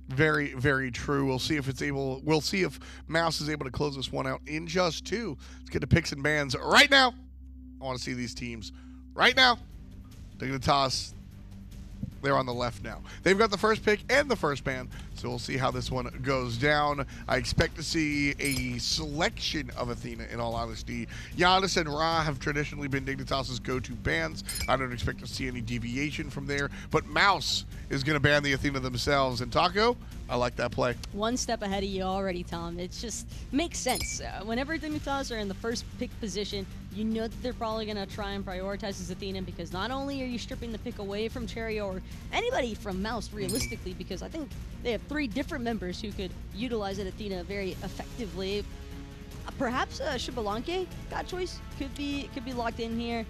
Very, very true. We'll see if it's able. We'll see if Mouse is able to close this one out in just two. Let's get to picks and bans right now. I want to see these teams right now. Dignitas, they're on the left now. They've got the first pick and the first ban, so we'll see how this one goes down. I expect to see a selection of Athena, in all honesty. Giannis and Ra have traditionally been Dignitas' go-to bans. I don't expect to see any deviation from there, but Mouse is going to ban the Athena themselves. And Taco, I like that play. One step ahead of you already, Tom. It just makes sense. Whenever Dignitas are in the first pick position, you know that they're probably going to try and prioritize this Athena, because not only are you stripping the pick away from Cherryo or anybody from Mouse, realistically, because I think they have 3 different members who could utilize that Athena very effectively. Perhaps Xbalanque, God choice, could be locked in here.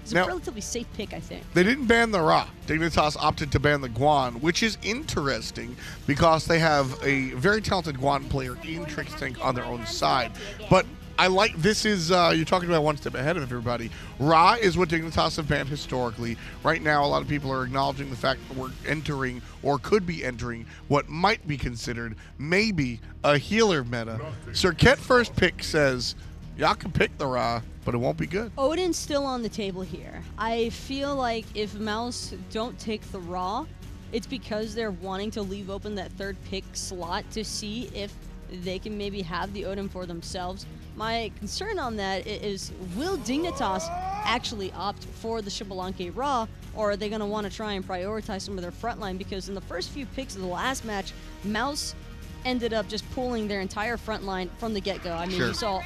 It's a relatively safe pick, I think. They didn't ban the Ra. Dignitas opted to ban the Guan, which is interesting because they have a very talented Guan player in Trixtank on their own side. But I like, this is, you're talking about one step ahead of everybody. Ra is what Dignitas have banned historically. Right now, a lot of people are acknowledging the fact that we're entering, or could be entering, what might be considered maybe a healer meta. Serqet first pick says, y'all can pick the Ra, but it won't be good. Odin's still on the table here. I feel like if Mouse don't take the Ra, it's because they're wanting to leave open that third pick slot to see if they can maybe have the Odin for themselves. My concern on that is, will Dignitas actually opt for the Xbalanque Ra, or are they going to want to try and prioritize some of their frontline? Because in the first few picks of the last match, Mouse ended up just pulling their entire frontline from the get-go. I mean, you saw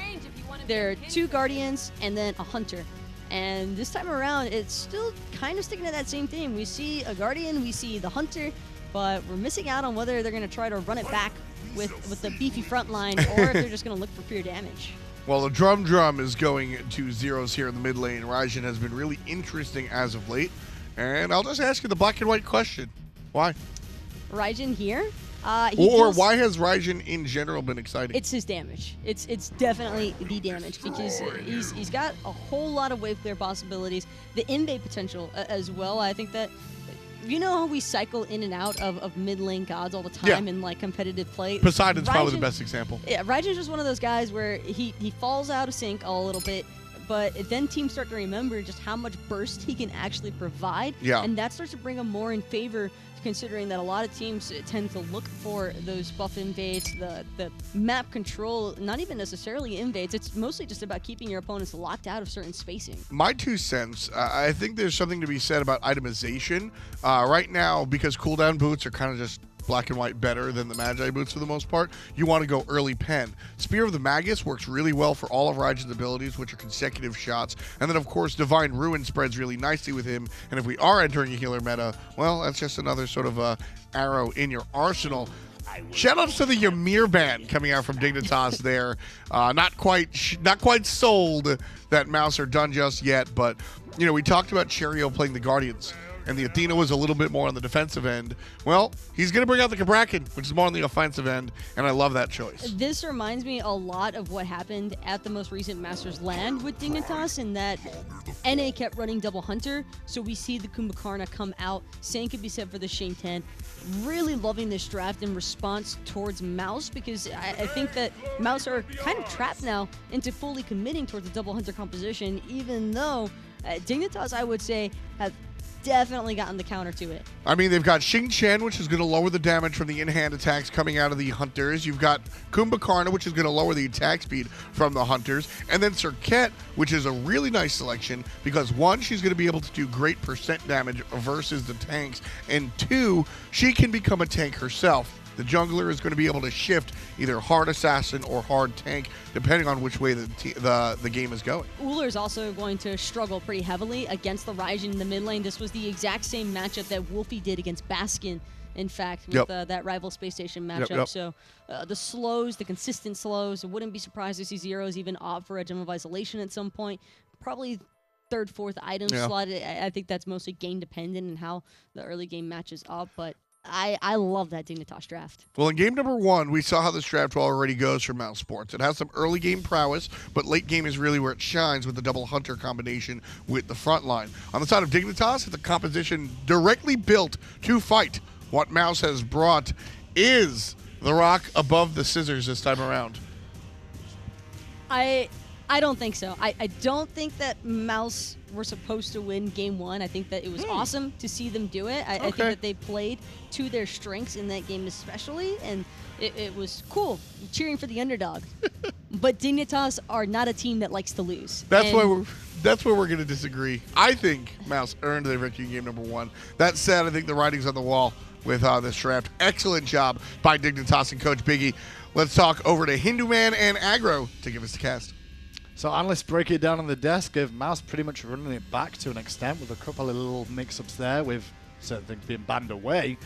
there are 2 Guardians and then a Hunter. And this time around, it's still kind of sticking to that same theme. We see a Guardian, we see the Hunter, but we're missing out on whether they're going to try to run it back with the beefy front line, or if they're just going to look for pure damage. Well, the drum is going to Zyrhoes here in the mid lane. Raijin has been really interesting as of late. And I'll just ask you the black and white question. Why? Raijin here? Or why has Raijin in general been exciting? It's his damage. It's definitely the damage, because he's got a whole lot of wave clear possibilities. The invade potential as well. I think that, you know how we cycle in and out of mid lane gods all the time in like competitive play? Poseidon's probably the best example. Yeah, Raijin's just one of those guys where he falls out of sync a little bit, but then teams start to remember just how much burst he can actually provide. Yeah. And that starts to bring him more in favor, considering that a lot of teams tend to look for those buff invades, the map control, not even necessarily invades. It's mostly just about keeping your opponents locked out of certain spacing. My 2 cents, I think there's something to be said about itemization. Right now, because cooldown boots are kind of just black and white better than the Magi boots for the most part, you want to go early pen. Spear of the Magus works really well for all of Raijin's abilities, which are consecutive shots. And then, of course, Divine Ruin spreads really nicely with him. And if we are entering a healer meta, well, that's just another sort of arrow in your arsenal. Shoutouts to the Ymir ban coming out from Dignitas there. Not quite sold that Mouse are done just yet, but, you know, we talked about Cherryo playing the Guardians, and the Athena was a little bit more on the defensive end. Well, he's going to bring out the Cabrakan, which is more on the offensive end, and I love that choice. This reminds me a lot of what happened at the most recent Masters LAN with Dignitas, in that NA kept running double Hunter, so we see the Kumbhakarna come out. Same could be said for the Xing 10. Really loving this draft in response towards Mouse, because I think that Mouse are kind of trapped now into fully committing towards the double Hunter composition, even though Dignitas, I would say, have definitely gotten the counter to it. I mean, they've got Xing Chen, which is going to lower the damage from the in-hand attacks coming out of the Hunters. You've got Kumbhakarna, which is going to lower the attack speed from the Hunters. And then Cerqet, which is a really nice selection because, 1, she's going to be able to do great percent damage versus the tanks. And 2, she can become a tank herself. The jungler is going to be able to shift either hard assassin or hard tank, depending on which way the game is going. Ullr is also going to struggle pretty heavily against the Raijin in the mid lane. This was the exact same matchup that Wolfie did against Baskin, in fact, with that rival space station matchup. So the slows, the consistent slows, I wouldn't be surprised to see Zyrhoes even opt for a Gem of Isolation at some point. Probably 3rd, 4th item slot. I think that's mostly game dependent and how the early game matches up, but I love that Dignitas draft. Well, in game number 1, we saw how this draft already goes for Mousesports. It has some early game prowess, but late game is really where it shines with the double Hunter combination with the front line. On the side of Dignitas, it's a composition directly built to fight what Mouse has brought is the rock above the scissors this time around. I don't think so. I don't think that Mouse were supposed to win game 1. I think that it was awesome to see them do it. I think that they played to their strengths in that game especially, and it was cool, cheering for the underdog. But Dignitas are not a team that likes to lose. That's where we're going to disagree. I think Mouse earned their victory in game number 1. That said, I think the writing's on the wall with this draft. Excellent job by Dignitas and Coach Biggie. Let's talk over to Hindu Man and Aggro to give us the cast. So analysts break it down on the desk of Mouse pretty much running it back to an extent with a couple of little mix-ups there with certain things being banned away.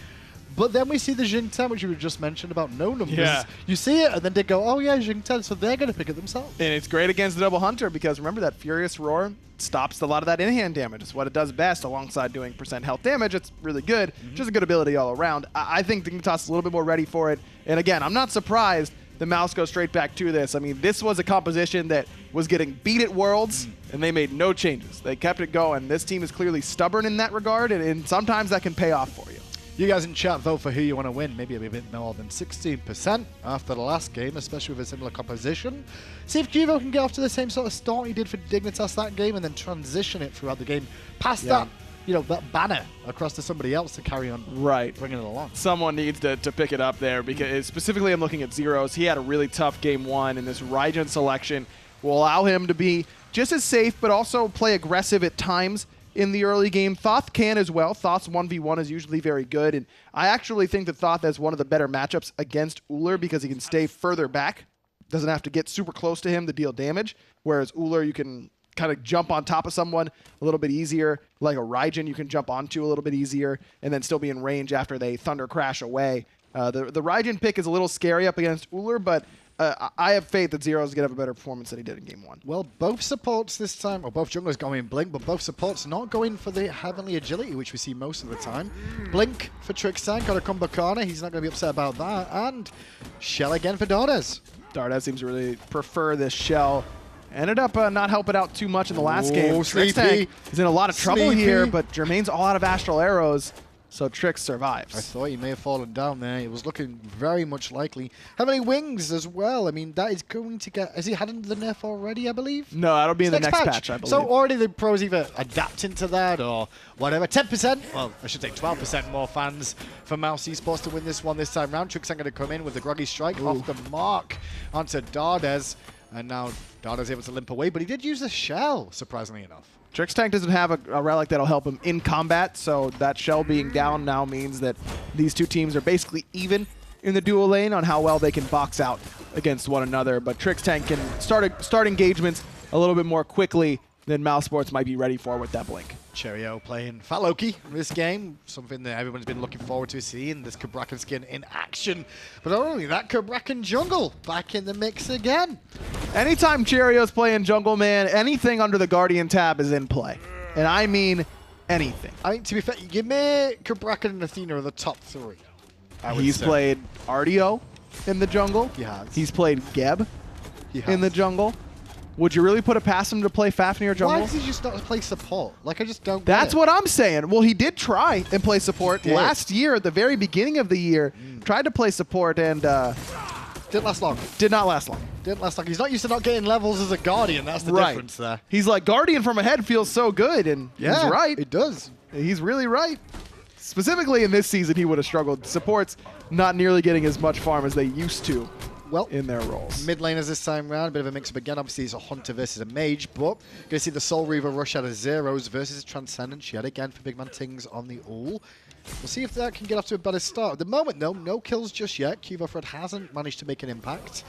But then we see the Xing 10, which you just mentioned about no numbers. Yeah. You see it, and then they go, oh yeah, Xing 10, so they're going to pick it themselves. And it's great against the Double Hunter because remember that Furious Roar stops a lot of that in-hand damage. It's what it does best alongside doing % health damage. It's really good. Just a good ability all around. I think Dignitas is a little bit more ready for it. And again, I'm not surprised the Mouse goes straight back to this. I mean, this was a composition that was getting beat at Worlds, and they made no changes. They kept it going. This team is clearly stubborn in that regard, and sometimes that can pay off for you. You guys in chat vote for who you want to win. Maybe a bit more than 16% after the last game, especially with a similar composition. See if Kuvo can get off to the same sort of start he did for Dignitas that game and then transition it throughout the game past that, you know, that banner across to somebody else to carry on bringing it along. Someone needs to pick it up there because specifically I'm looking at Zyrhoes. He had a really tough game 1, and this Raijin selection will allow him to be just as safe but also play aggressive at times in the early game. Thoth can as well. Thoth's 1v1 is usually very good, and I actually think that Thoth has one of the better matchups against Ullr because he can stay further back. Doesn't have to get super close to him to deal damage, whereas Ullr you can kind of jump on top of someone a little bit easier. Like a Raijin you can jump onto a little bit easier and then still be in range after they thunder crash away. The Raijin pick is a little scary up against Ullr, but I have faith that Zyrhoes is going to have a better performance than he did in game 1. Well, both supports this time, or both junglers going in Blink, but both supports not going for the heavenly agility, which we see most of the time. Blink for Trixtank, got a Kumbhakarna, he's not going to be upset about that, and Shell again for Dardez. Dardez seems to really prefer this Shell. Ended up not helping out too much in the last game. Trixtank is in a lot of trouble here, but Jermain's all out of Astral Arrows, so Trix survives. I thought he may have fallen down there. It was looking very much likely. Heavenly Wings as well. I mean, that is going to get... Has he had the nerf already, I believe? No, that'll be in the next patch, I believe. So already the pros either adapting to that or whatever. 10%, well, I should say 12% more fans for Mousesports to win this one this time round. Trixtank going to come in with the Groggy Strike off the mark onto Dardez. And now Dardez able to limp away, but he did use a Shell, surprisingly enough. Trixtank doesn't have a relic that'll help him in combat, so that Shell being down now means that these two teams are basically even in the duo lane on how well they can box out against one another. But Trixtank can start engagements a little bit more quickly than Mousesports might be ready for with that Blink. Cherryo playing Fat Loki in this game, something that everyone's been looking forward to seeing, this Cabrakan skin in action. But not only that, Cabrakan jungle back in the mix again. Anytime Cherryo's playing jungle, man, anything under the Guardian tab is in play. And I mean anything. I mean, to be fair, give me Cabrakan and Athena are the top 3. He's played Artemis in the jungle. He has. He's played Geb in the jungle. Would you really put it past him to play Fafnir jungle? Why does he just not play support? Like, I just don't That's get it. what I'm saying. Well, he did try and play support last year at the very beginning of the year. Tried to play support and... didn't last long. Did not last long. Didn't last long. He's not used to not getting levels as a Guardian. That's the difference there. He's like, Guardian from ahead feels so good, and he's right. It does. He's really right. Specifically in this season, he would have struggled. Support's not nearly getting as much farm as they used to. Well, in their roles. Mid laners this time round, a bit of a mix-up again. Obviously, it's a Hunter versus a Mage, but going to see the Soul Reaver rush out of Zyrhoes versus Transcendence yet again for BigManTingz on the Ullr. We'll see if that can get off to a better start. At the moment, though, no kills just yet. QvoFred hasn't managed to make an impact.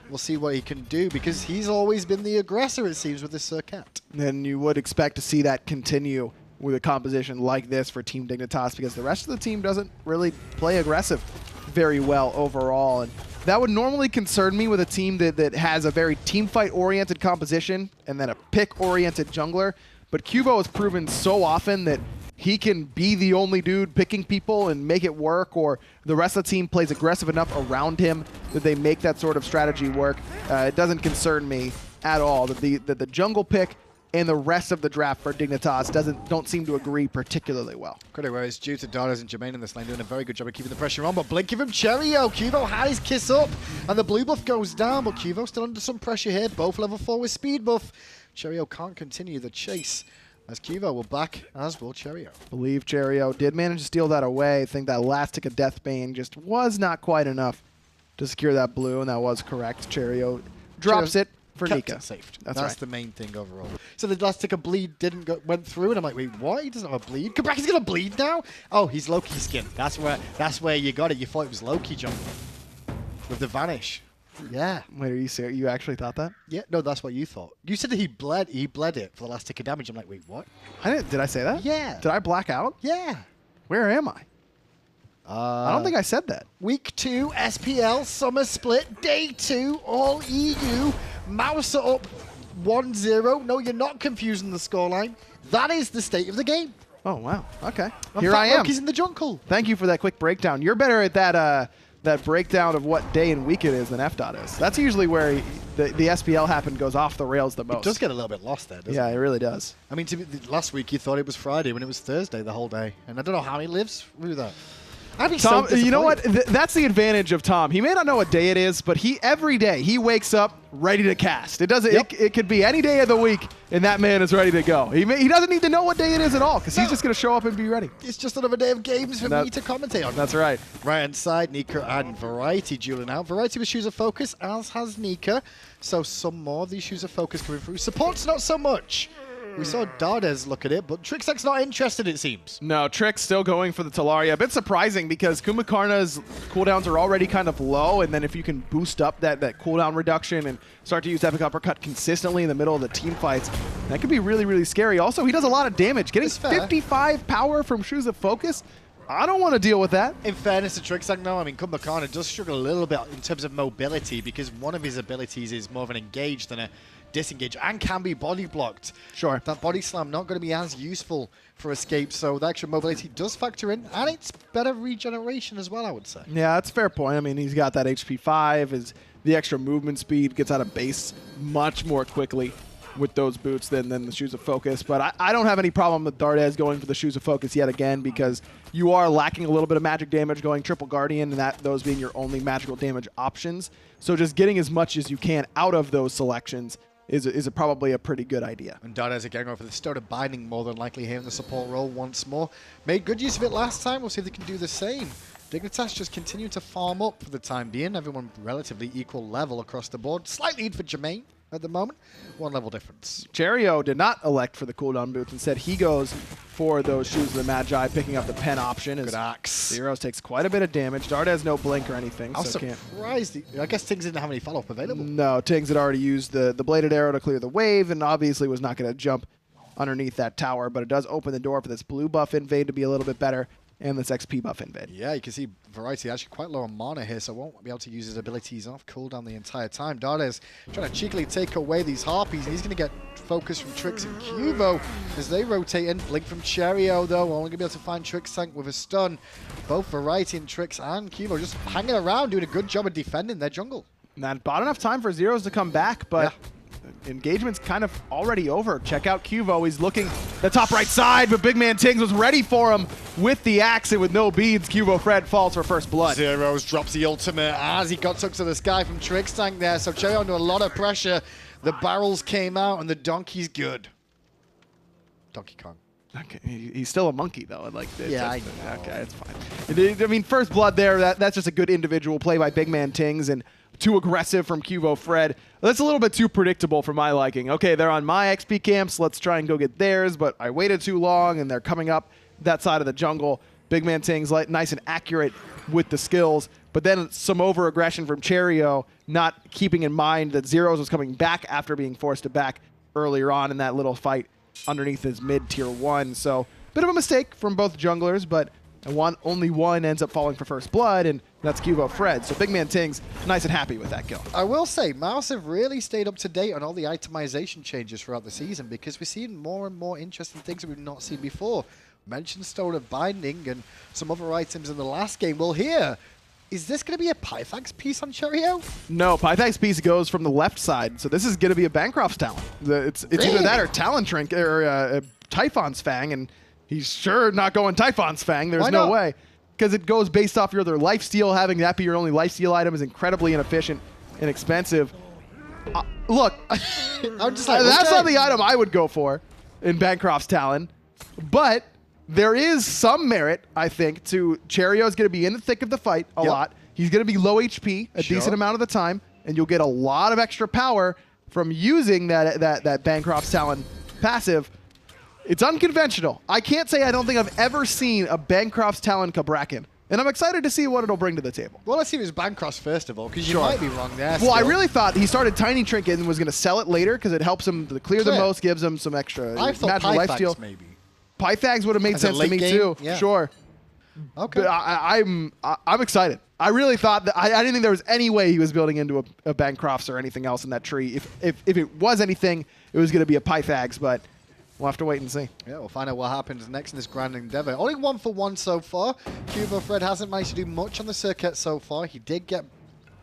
We'll see what he can do, because he's always been the aggressor, it seems, with this Serqet. And you would expect to see that continue with a composition like this for Team Dignitas, because the rest of the team doesn't really play aggressive very well overall. And that would normally concern me with a team that has a very team fight-oriented composition and then a pick-oriented jungler. But Kuvo has proven so often that he can be the only dude picking people and make it work, or the rest of the team plays aggressive enough around him that they make that sort of strategy work. It doesn't concern me at all that the jungle pick and the rest of the draft for Dignitas don't seem to agree particularly well. Credit where it's due to Dardez and Jermain in this lane doing a very good job of keeping the pressure on, but blinking from Cherryo. Qvo had his kiss up, and the blue buff goes down, but Qvo still under some pressure here. Both level 4 with speed buff. Cherryo can't continue the chase, as Qvo will back, as will Cherryo. I believe Cherryo did manage to steal that away. I think that last tick of Deathbane just was not quite enough to secure that blue, and that was correct. Cherryo drops it for Nika. Saved. That's right. The main thing overall. So the last tick of bleed went through, and I'm like, wait, what? He doesn't have a bleed? Cabrakan's gonna bleed now? Oh, he's Loki skin. That's where you got it. You thought it was Loki jumping with the vanish. Yeah. Wait, are you serious? You actually thought that? Yeah. No, that's what you thought. You said that he bled it for the last tick of damage. I'm like, wait, what? Did I say that? Yeah. Did I black out? Yeah. Where am I? I don't think I said that. Week 2, SPL, Summer Split, Day 2, all EU. Mouse are up 1-0. No, you're not confusing the scoreline. That is the state of the game. Oh, wow. Okay. And Here I am. He's in the jungle. Thank you for that quick breakdown. You're better at that breakdown of what day and week it is than F-Dot is. That's usually where the SPL happen goes off the rails the most. It does get a little bit lost there, doesn't it? Yeah, it really does. I mean, last week you thought it was Friday when it was Thursday the whole day. And I don't know how he lives through that. I'd be Tom, so you know what? disappointed. That's the advantage of Tom. He may not know what day it is, but every day he wakes up ready to cast. It doesn't. Yep. It could be any day of the week, and that man is ready to go. He doesn't need to know what day it is at all, because he's just going to show up and be ready. It's just another day of games for me to commentate on. That's right. Right hand side, Nika and Variety dueling out. Variety with Shoes of Focus, as has Nika. So some more of these Shoes of Focus coming through. Support's not so much. We saw Dardez look at it, but Trixtank's not interested, it seems. No, Trix still going for the Talaria. A bit surprising because Kumbhakarna's cooldowns are already kind of low, and then if you can boost up that cooldown reduction and start to use Epic Uppercut consistently in the middle of the team fights, that could be really, really scary. Also, he does a lot of damage. Getting 55 power from Shoes of Focus, I don't want to deal with that. In fairness to Trixtank, though, I mean, Kumbhakarna does struggle a little bit in terms of mobility because one of his abilities is more of an engage than a disengage and can be body blocked. Sure. That body slam not going to be as useful for escape, so the extra mobility does factor in, and it's better regeneration as well, I would say. Yeah, that's a fair point. I mean, he's got that HP 5, the extra movement speed, gets out of base much more quickly with those boots than the Shoes of Focus. But I don't have any problem with Dardez going for the Shoes of Focus yet again, because you are lacking a little bit of magic damage going Triple Guardian, and those being your only magical damage options. So just getting as much as you can out of those selections is probably a pretty good idea. And Dardez again going for the Stone of Binding, more than likely here in the support role once more. Made good use of it last time. We'll see if they can do the same. Dignitas just continue to farm up for the time being. Everyone relatively equal level across the board. Slight lead for Jermain at the moment. 1 level difference. Cherryo did not elect for the cooldown boots. Instead, he goes for those Shoes of the Magi, picking up the pen option. Good axe. Zyrhoes takes quite a bit of damage. Dardez no blink or anything, I was so can't. surprised. I guess Tingz didn't have any follow-up available. No, Tingz had already used the bladed arrow to clear the wave, and obviously was not going to jump underneath that tower, but it does open the door for this blue buff invade to be a little bit better, and this XP buff invade. Yeah, you can see Variety actually quite low on mana here, so won't be able to use his abilities off cooldown the entire time. Dardez trying to cheekily take away these Harpies, and he's going to get focus from Trix and Qvo as they rotate in. Blink from Cherryo, though, only going to be able to find Trixtank with a stun. Both Variety and Trix and Qvo just hanging around, doing a good job of defending their jungle. Not bought enough time for Zyrhoes to come back, but engagement's kind of already over. Check out Qvo. He's looking the top right side, but BigManTingz was ready for him with the axe, and with no beads, QvoFred falls for first blood. Zyrhoes drops the ultimate as he got took to the sky from Trixtank there, so Cherryo under a lot of pressure. The barrels came out, and the donkey's good. Donkey Kong. Okay, he's still a monkey, though. Like, yeah, I know. Okay, it's fine. I mean, first blood there, that's just a good individual play by BigManTingz, and too aggressive from QvoFred. That's a little bit too predictable for my liking. Okay, they're on my XP camps. Let's try and go get theirs, but I waited too long, and they're coming up that side of the jungle. BigManTingz nice and accurate with the skills, but then some over-aggression from Cherryo, not keeping in mind that Zyrhoes was coming back after being forced to back earlier on in that little fight underneath his mid-tier 1. So, bit of a mistake from both junglers, but only one ends up falling for first blood, and that's QvoFred. So BigManTingz nice and happy with that kill. I will say, Mouse have really stayed up to date on all the itemization changes throughout the season, because we're seeing more and more interesting things that we've not seen before. Mentioned Stone of Binding and some other items in the last game. Well, here, Is this going to be a Pythax piece on Cherryo? No, Pythax piece goes from the left side, so this is going to be a Bancroft's Talon. It's either that or Talon Trink or Typhon's Fang, and he's sure not going Typhon's Fang. There's no way. Because it goes based off your other lifesteal. Having that be your only lifesteal item is incredibly inefficient and expensive. Look, I'm just like, that's not the item I would go for in Bancroft's Talon, but there is some merit, I think, to Cherryo's going to be in the thick of the fight a lot. He's going to be low HP a decent amount of the time, and you'll get a lot of extra power from using that Bancroft's Talon passive. It's unconventional. I can't say I don't think I've ever seen a Bancroft's Talon Cabrakan, and I'm excited to see what it'll bring to the table. Well, let's see if it's Bancroft's first of all, because you might be wrong there. Well, I really thought he started Tiny Trinket and was going to sell it later because it helps him to clear the most, gives him some extra I thought magical lifesteal. maybe. Pythags would have made sense to me too. Yeah. Sure. Okay. But I'm excited. I really thought that I didn't think there was any way he was building into a Bancroft's or anything else in that tree. If it was anything, it was going to be a Pythags, but we'll have to wait and see. Yeah, we'll find out what happens next in this grand endeavor. Only 1 for 1 so far. QvoFred hasn't managed to do much on the Serqet so far. He did get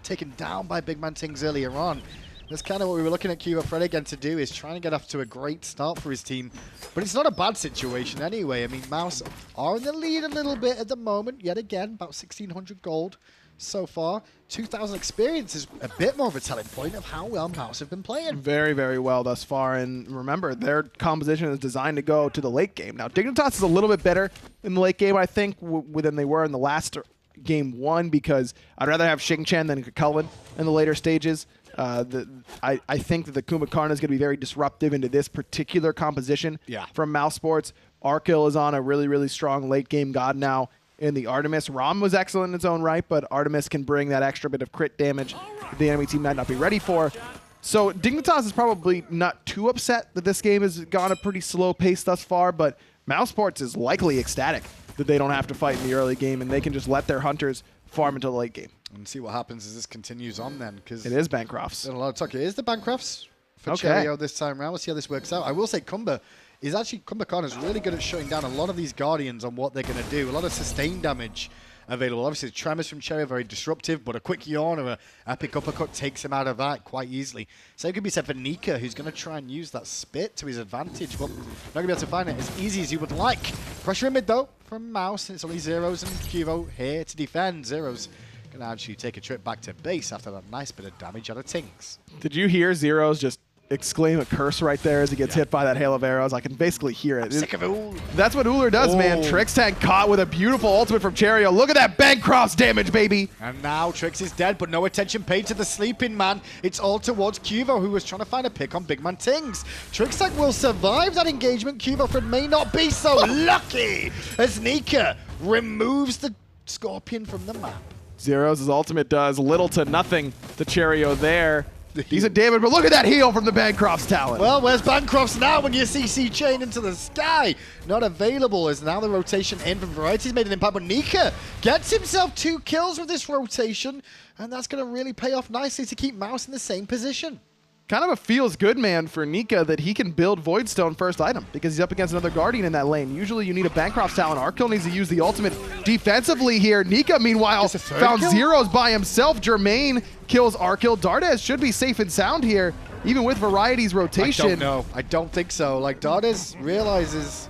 taken down by BigManTingz earlier on. That's kind of what we were looking at QvoFred again to do, is trying to get off to a great start for his team. But it's not a bad situation anyway. I mean, Mouse are in the lead a little bit at the moment. Yet again, about 1,600 gold so far. 2,000 experience is a bit more of a telling point of how well Mouse have been playing. Very, very well thus far. And remember, their composition is designed to go to the late game. Now, Dignitas is a little bit better in the late game, I think, than they were in the last game 1, because I'd rather have Xing than Cullen in the later stages. I think that the Kumbhakarna is going to be very disruptive into this particular composition from Mousesports. Arkkyl is on a really, really strong late game god now in the Artemis. Rama was excellent in its own right, but Artemis can bring that extra bit of crit damage that the enemy team might not be ready for. So Dignitas is probably not too upset that this game has gone a pretty slow pace thus far, but Mousesports is likely ecstatic that they don't have to fight in the early game and they can just let their hunters farm until the late game. And see what happens as this continues on then, because it is Bancroft's. A lot of talk. It is the Bancroft's for Cherryo this time around. We'll see how this works out. I will say Kumbhakarna is really good at shutting down a lot of these Guardians on what they're going to do. A lot of sustain damage available. Obviously, the Tremors from Cherryo very disruptive, but a quick yawn or an epic uppercut takes him out of that quite easily. Same could be said for Nika, who's going to try and use that spit to his advantage, but not going to be able to find it as easy as he would like. Pressure in mid, though, from Mouse. It's only Zyrhoes and Qvo here to defend. Zyrhoes going to actually take a trip back to base after that nice bit of damage out of Tingz. Did you hear Zyrhoes just exclaim a curse right there as he gets hit by that hail of arrows? I can basically hear it. Sick of it. That's what Ullr does, man. Trixtank caught with a beautiful ultimate from Cherryo. Look at that Bancroft's damage, baby. And now Trix is dead, but no attention paid to the sleeping man. It's all towards Qvo, who was trying to find a pick on BigManTingz. Trixtank will survive that engagement. QvoFred may not be so lucky as Nika removes the Scorpion from the map. Zyrhoes' ultimate does little to nothing to Cherryo there. Decent damage, but look at that heal from the Bancroft's Talon. Well, where's Bancroft's now when you CC chain into the sky? Not available, as now the rotation in from Variety's made an impact, but Nika gets himself 2 kills with this rotation, and that's going to really pay off nicely to keep Mouse in the same position. Kind of a feels good, man, for Nika that he can build Voidstone first item because he's up against another Guardian in that lane. Usually you need a Bancroft's Talon. Arkkyl needs to use the ultimate defensively here. Nika, meanwhile, found Zyrhoes by himself. Jermain kills Arkkyl. Dardez should be safe and sound here, even with Variety's rotation. I don't know. I don't think so. Like, Dardez realizes...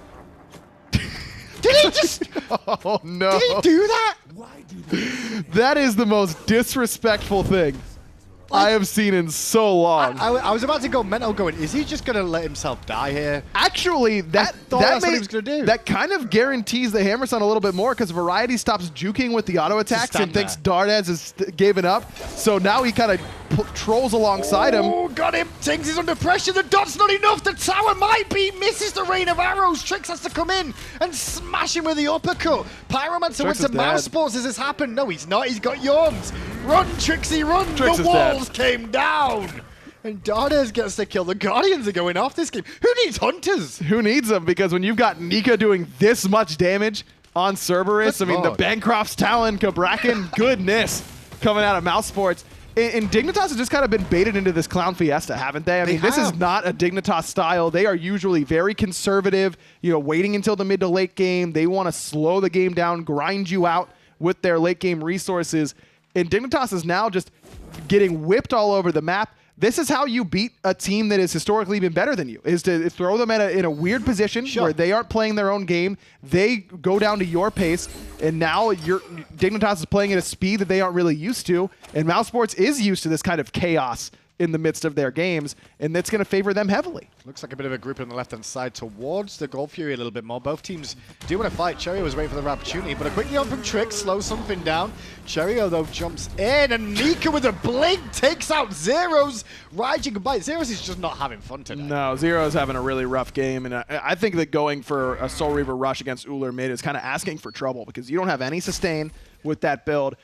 Did he just... Oh, no. Did he do that? That is the most disrespectful thing I have seen in so long. I was about to go mental going, is he just going to let himself die here? Actually, that's what he was going to do. That kind of guarantees the Hammerson a little bit more because Variety stops juking with the auto attacks and thinks Dardez is given up. So now he kind of trolls alongside him. Oh, got him. Tingz is under pressure. The dot's not enough. The tower might be. Misses the rain of arrows. Trix has to come in and smash him with the uppercut. Pyromancer went to Mousesports as this happened. No, he's not. He's got yawns. Run, Trixie, run. The walls came down. And Dardez gets the kill. The Guardians are going off this game. Who needs Hunters? Who needs them? Because when you've got Nika doing this much damage on Cerberus, I mean, the Bancroft's Talon, Cabrakan, goodness, coming out of Mousesports. And Dignitas has just kind of been baited into this clown fiesta, haven't they? I mean, this is not a Dignitas style. They are usually very conservative, you know, waiting until the mid to late game. They want to slow the game down, grind you out with their late game resources. and Dignitas is now just getting whipped all over the map. This is how you beat a team that has historically been better than you, is to throw them in a weird position where they aren't playing their own game. They go down to your pace, and now Dignitas is playing at a speed that they aren't really used to, and Mousesports is used to this kind of chaos in the midst of their games, and that's going to favor them heavily. Looks like a bit of a group on the left-hand side towards the Gold Fury a little bit more. Both teams do want to fight. Cherryo was waiting for the opportunity, but a quick yawn from Trix slows something down. Cherryo, though, jumps in, and Nika with a blink takes out Zyrhoes. Raijin goodbye. Zyrhoes is just not having fun today. No, Zyrhoes having a really rough game, and I think that going for a Soul Reaver rush against Ullr mid is kind of asking for trouble, because you don't have any sustain with that build.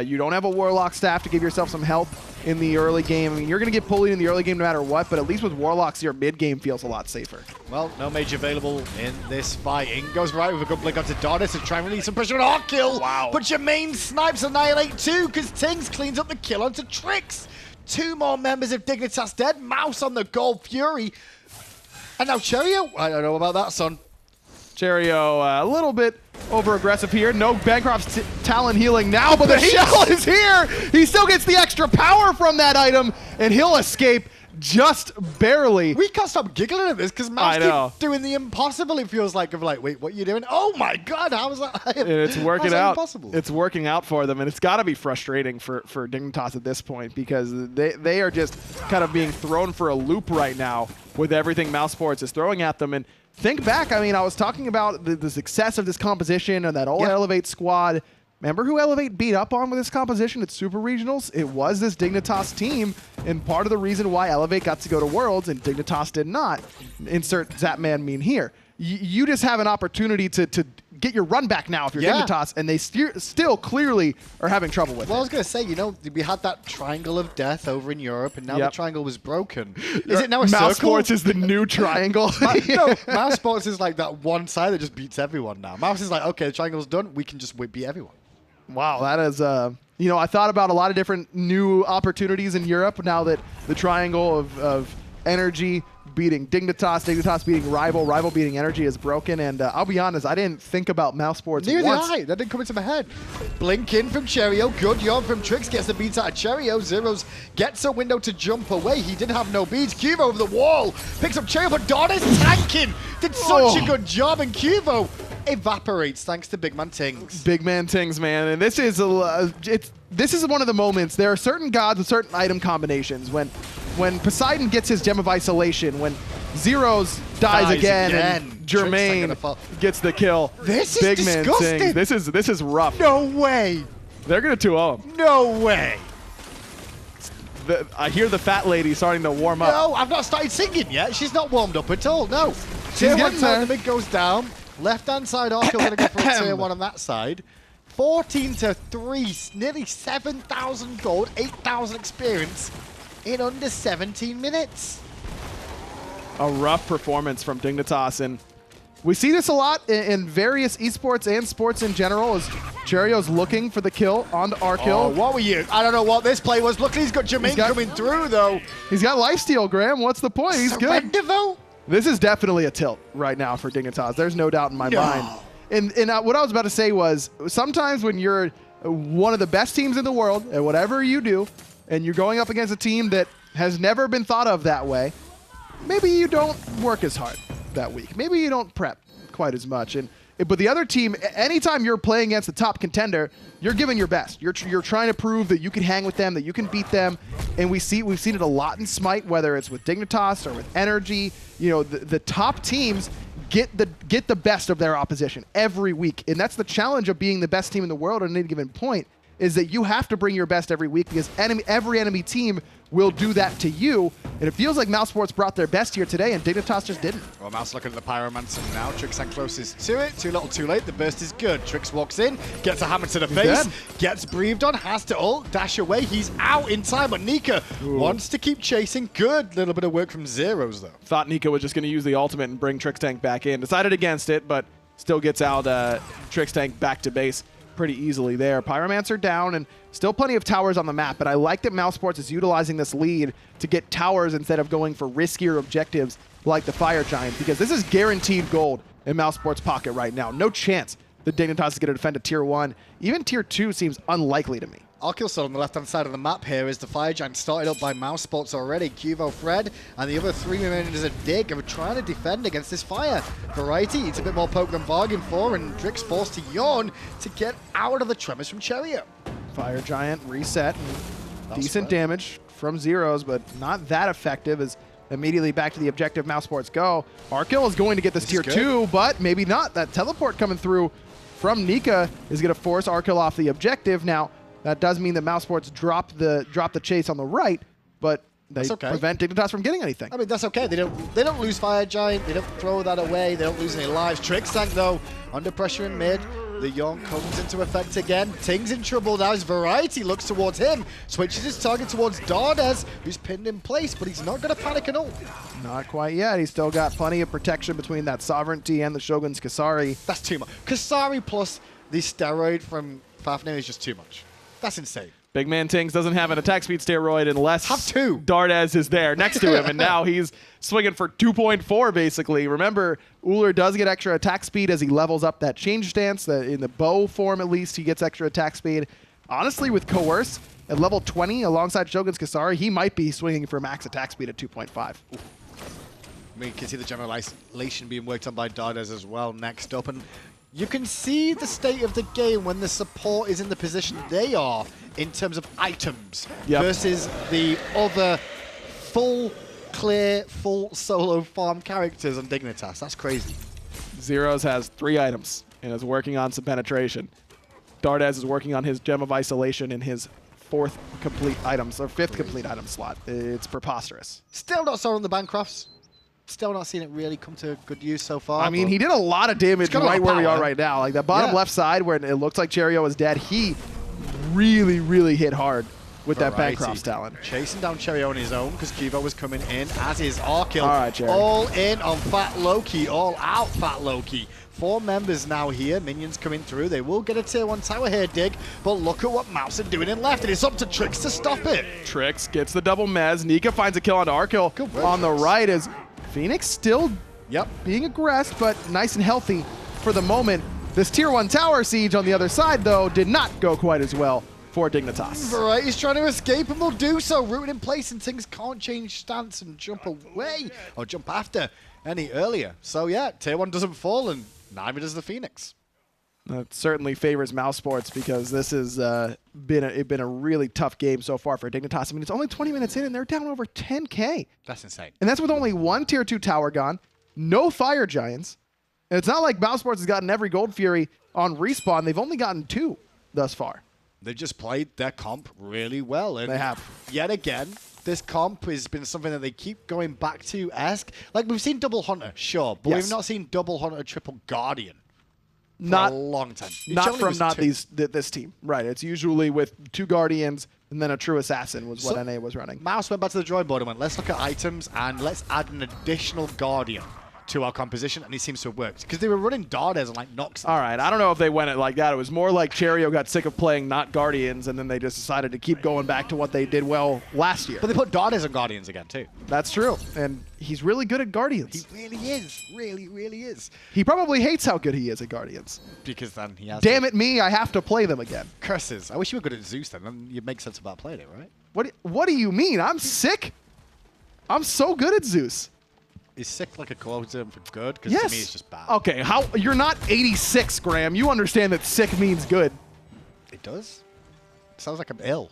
You don't have a Warlock staff to give yourself some help in the early game. I mean, you're going to get bullied in the early game no matter what, but at least with Warlocks, your mid game feels a lot safer. Well, no mage available in this fight. Xing goes right with a good blink onto Dardez to try and release some pressure on Arkkyl. Wow. But Jermain snipes Annihilate too, because Tingz cleans up the kill onto Trix. 2 more members of Dignitas dead. Mouse on the Gold Fury. And now Cherryo. I don't know about that, son. Cherryo a little bit over-aggressive here. No Bancroft's Talon healing now, but the shell is here! He still gets the extra power from that item, and he'll escape just barely. We can't stop giggling at this, because Mouse keeps doing the impossible, it feels like, of like, wait, what are you doing? Oh my god, how is that? And it's working out. Impossible? It's working out for them, and it's got to be frustrating for Dignitas at this point, because they are just kind of being thrown for a loop right now with everything Mousesports is throwing at them. And think back, I mean, I was talking about the success of this composition and that old Elevate squad. Remember who Elevate beat up on with this composition at Super Regionals? It was this Dignitas team, and part of the reason why Elevate got to go to Worlds and Dignitas did not. Insert Zapman meme here. You just have an opportunity to get your run back now if you're Dignitas, and they still clearly are having trouble with it. Well, I was going to say, you know, we had that triangle of death over in Europe, and now the triangle was broken. Is it now a circle? Mousesports is the new triangle. No, Mousesports is like that one side that just beats everyone now. Mouse is like, okay, the triangle's done, we can just beat everyone. Wow, that is, you know, I thought about a lot of different new opportunities in Europe now that the triangle of energy beating Dignitas, Dignitas beating Rival, Rival beating Energy is broken, and I'll be honest, I didn't think about Mousesports Neither once. did I. That didn't come into my head. Blink in from Cherryo. Good yawn from Trix. Gets the beats out of Cherryo. Zyrhoes gets a window to jump away. He did have no beads. Cuvo over the wall. Picks up Cherryo, but Dardez tanking. Did such a good job, and Cuvo evaporates thanks to BigManTingz. BigManTingz, man, and this is this is one of the moments. There are certain gods with certain item combinations. When Poseidon gets his Gem of Isolation, when Zyrhoes dies again, and Jermain gets the kill. This is disgusting. This is rough. No way. They're gonna 2-0 him. No way. I hear the fat lady starting to warm up. No, I've not started singing yet. She's not warmed up at all. No. She's Tier 1 getting there. tournament goes down. Left-hand side, Arkkyl going to go for a Tier 1 on that side. 14-3, nearly 7,000 gold, 8,000 experience in under 17 minutes. A rough performance from Dignitas, and we see this a lot in various esports and sports in general, as Cherryo's looking for the kill onto Arkkyl. Oh, what were you? I don't know what this play was. Look, he's got Jermain coming through, though. He's got lifesteal, Graham. What's the point? He's good. Vote? This is definitely a tilt right now for Dignitas. There's no doubt in my mind. And what I was about to say was, sometimes when you're one of the best teams in the world at whatever you do, and you're going up against a team that has never been thought of that way, maybe you don't work as hard that week. Maybe you don't prep quite as much. But the other team, anytime you're playing against the top contender, you're giving your best. You're trying to prove that you can hang with them, that you can beat them. And we've seen it a lot in Smite, whether it's with Dignitas or with Energy. You know, the top teams get the best of their opposition every week. And that's the challenge of being the best team in the world at any given point, is that you have to bring your best every week, because every enemy team will do that to you. And it feels like Mousesports brought their best here today, and Dignitas just didn't. Well, Mouse looking at the Pyromancer now. Trixtank closest to it. Too little, too late. The burst is good. Trix walks in, gets a hammer to the face, gets breathed on, has to ult, dash away. He's out in time, but Nika wants to keep chasing. Good little bit of work from Zyrhoes, though. Thought Nika was just going to use the ultimate and bring Trixtank back in. Decided against it, but still gets out Trixtank back to base pretty easily there. Pyromancer down, and still plenty of towers on the map, but I like that Mousesports is utilizing this lead to get towers instead of going for riskier objectives like the Fire Giant, because this is guaranteed gold in Mousesports' pocket right now. No chance that Dignitas is going to defend a Tier 1. Even Tier 2 seems unlikely to me. Arkkyl still on the left-hand side of the map here is the Fire Giant started up by Mousesports already. QvoFred and the other 3 remaining as a Dig are trying to defend against this fire. Variety, it's a bit more poke than bargain for, and Drix forced to yawn to get out of the tremors from Cherryo. Fire Giant reset. Decent fair. damage from Zyrhoes, but not that effective as immediately back to the objective Mousesports go. Arkkyl is going to get this tier 2, but maybe not. That teleport coming through from Nika is going to force Arkkyl off the objective. Now, that does mean that Mousesports drop the chase on the right, but they prevent Dignitas from getting anything. I mean, that's okay. They don't lose Fire Giant. They don't throw that away. They don't lose any lives. Trixtank, though, under pressure in mid. The yawn comes into effect again. Ting's in trouble now as Variety looks towards him. Switches his target towards Dardez, who's pinned in place, but he's not going to panic at all. Not quite yet. He's still got plenty of protection between that Sovereignty and the Shogun's Kasari. That's too much. Kasari plus the steroid from Fafnir is just too much. That's insane. BigManTingz doesn't have an attack speed steroid unless Dardez is there next to him, and now he's swinging for 2.4 basically. Remember, Ullr does get extra attack speed as he levels up that change stance. In the bow form, at least, he gets extra attack speed. Honestly, with Coerce at level 20 alongside Shogun's Kasari, he might be swinging for max attack speed at 2.5. I mean, you can see the generalization being worked on by Dardez as well next up, and you can see the state of the game when the support is in the position they are in terms of items versus the other full solo farm characters on Dignitas. That's crazy. Zyrhoes has 3 items and is working on some penetration. Dardez is working on his Gem of Isolation in his 4th complete items, or 5th complete item slot. It's preposterous. Still not sold on the Bancrofts. Still not seeing it really come to good use so far. I mean, he did a lot of damage right where we are right now. Like that bottom left side where it looks like Cherryo is dead, he really, really hit hard with that Bancroft's talent. Chasing down Cherryo on his own because Kuvo was coming in, as is Arkkyl. All right, Cherry. All in on Fat Loki, all out Fat Loki. 4 members now here, minions coming through. They will get a tier 1 tower here, Dig, but look at what Mouse are doing in left, and it's up to Trix to stop it. Trix gets the double mez. Nika finds a kill onto Arkkyl on the right as Phoenix still being aggressed, but nice and healthy for the moment. This tier 1 tower siege on the other side, though, did not go quite as well for Dignitas. Variety's trying to escape and will do so. Rooted in place and things can't change stance and jump away or jump after any earlier. So yeah, tier 1 doesn't fall and neither does the Phoenix. That certainly favors Mousesports because this has been a really tough game so far for Dignitas. I mean, it's only 20 minutes in and they're down over 10K. That's insane. And that's with only 1 tier 2 tower gone, no Fire Giants. And it's not like Mousesports has gotten every Gold Fury on respawn. They've only gotten 2 thus far. They've just played their comp really well. And they have. Yet again, this comp has been something that they keep going back to. Like, we've seen Double Hunter, sure, but we've not seen Double Hunter Triple Guardian for a long time. Not from this team. Right. It's usually with 2 Guardians and then a True Assassin was what NA was running. Mouse went back to the drawing board and went, let's look at items and let's add an additional Guardian to our composition, and it seems to have worked because they were running Dardez and like Nox. All right, I don't know if they went it like that. It was more like Cherryo got sick of playing not Guardians, and then they just decided to keep going back to what they did well last year. But they put Dardez on Guardians again too. That's true, and he's really good at Guardians. He really is, really is. He probably hates how good he is at Guardians. Because then he has. Damn it, me! I have to play them again. Curses! I wish you were good at Zeus then you'd make sense about playing it, right? What do you mean? I'm sick. I'm so good at Zeus. Is sick like a quota for good? Because yes. to me it's just bad. Okay, you're not 86, Graham. You understand that sick means good. It does? It sounds like I'm ill.